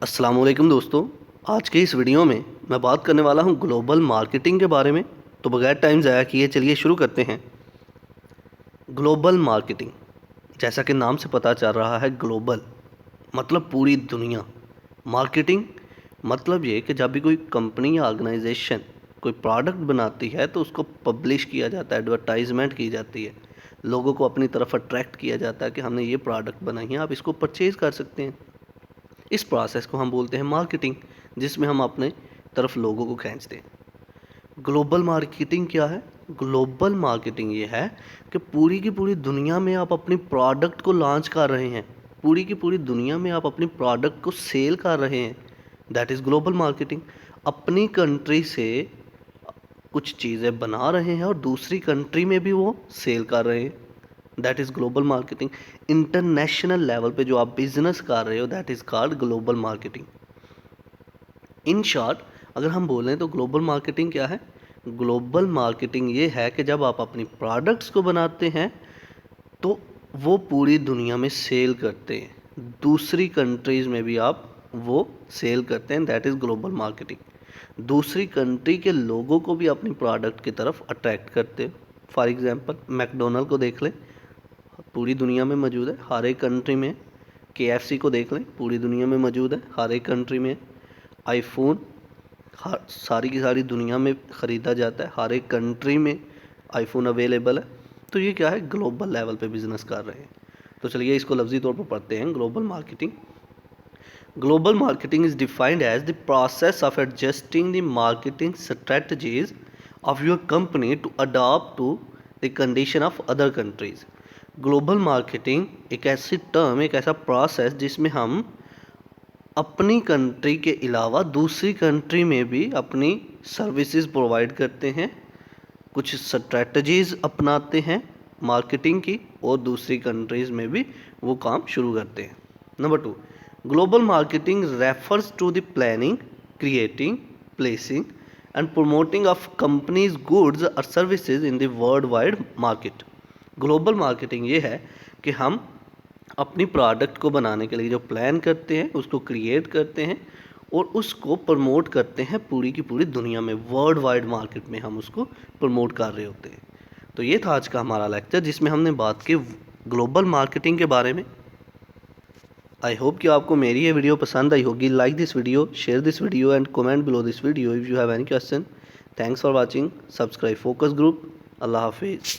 अस्सलाम वालेकुम दोस्तों। आज के इस वीडियो में मैं बात करने वाला हूं ग्लोबल मार्केटिंग के बारे में। तो बगैर टाइम ज़ाया किए चलिए शुरू करते हैं। ग्लोबल मार्केटिंग, जैसा कि नाम से पता चल रहा है, ग्लोबल मतलब पूरी दुनिया। मार्केटिंग मतलब ये कि जब भी कोई कंपनी या ऑर्गेनाइजेशन कोई प्रोडक्ट बनाती है तो उसको पब्लिश किया जाता है, एडवर्टाइजमेंट की जाती है, लोगों को अपनी तरफ अट्रैक्ट किया जाता है कि हमने ये प्रोडक्ट बनाई है, आप इसको परचेज़ कर सकते हैं। इस प्रोसेस को हम बोलते हैं मार्केटिंग, जिसमें हम अपने तरफ लोगों को खींचते हैं। ग्लोबल मार्केटिंग क्या है? ग्लोबल मार्केटिंग ये है कि पूरी की पूरी दुनिया में आप अपनी प्रोडक्ट को लॉन्च कर रहे हैं, पूरी की पूरी दुनिया में आप अपनी प्रोडक्ट को सेल कर रहे हैं। That is global marketing. अपनी कंट्री से कुछ चीज़ें बना रहे हैं और दूसरी कंट्री में भी वो सेल कर रहे हैं। That is global marketing. International level पे जो आप बिजनेस कर रहे हो, that is called global marketing. In short अगर हम बोलें तो ग्लोबल मार्केटिंग क्या है? ग्लोबल मार्केटिंग ये है कि जब आप अपनी प्रोडक्ट्स को बनाते हैं तो वो पूरी दुनिया में सेल करते हैं, दूसरी कंट्रीज़ में भी आप वो सेल करते हैं। That is global marketing. दूसरी कंट्री के लोगों को भी अपनी प्रोडक्ट की तरफ अट्रैक्ट करते हैं। फॉर एग्जांपल मैकडोनल्ड को देख लें, पूरी दुनिया में मौजूद है, हर एक कंट्री में। KFC को देख लें, पूरी दुनिया में मौजूद है, हर एक कंट्री में। आईफोन हर सारी की सारी दुनिया में ख़रीदा जाता है, हर एक कंट्री में आईफोन अवेलेबल है। तो ये क्या है? ग्लोबल लेवल पे बिजनेस कर रहे हैं। तो चलिए इसको लफ्ज़ी तौर पर पढ़ते हैं। Global marketing. Global marketing is defined as the process of adjusting the marketing strategies of your company to adopt to the condition of other countries. Global marketing एक ऐसी टर्म, एक ऐसा प्रोसेस जिसमें हम अपनी कंट्री के अलावा दूसरी कंट्री में भी अपनी सर्विसेज प्रोवाइड करते हैं, कुछ स्ट्रेटजीज़ अपनाते हैं मार्केटिंग की, और दूसरी कंट्रीज़ में भी वो काम शुरू करते हैं। Number 2, global marketing refers to the planning, creating, placing and promoting of companies goods और services in the world wide market. Global marketing ये है कि हम अपनी प्रोडक्ट को बनाने के लिए जो प्लान करते हैं उसको क्रिएट करते हैं और उसको प्रमोट करते हैं पूरी की पूरी दुनिया में, वर्ल्ड वाइड मार्केट में हम उसको प्रमोट कर रहे होते हैं। तो ये था आज का हमारा लेक्चर, जिसमें हमने बात की ग्लोबल मार्केटिंग के बारे में। आई होप कि आपको मेरी ये वीडियो पसंद आई होगी। Like this video, share this video and comment below this video if you have any question. Thanks for watching. Subscribe focus group. अल्लाह हाफिज़।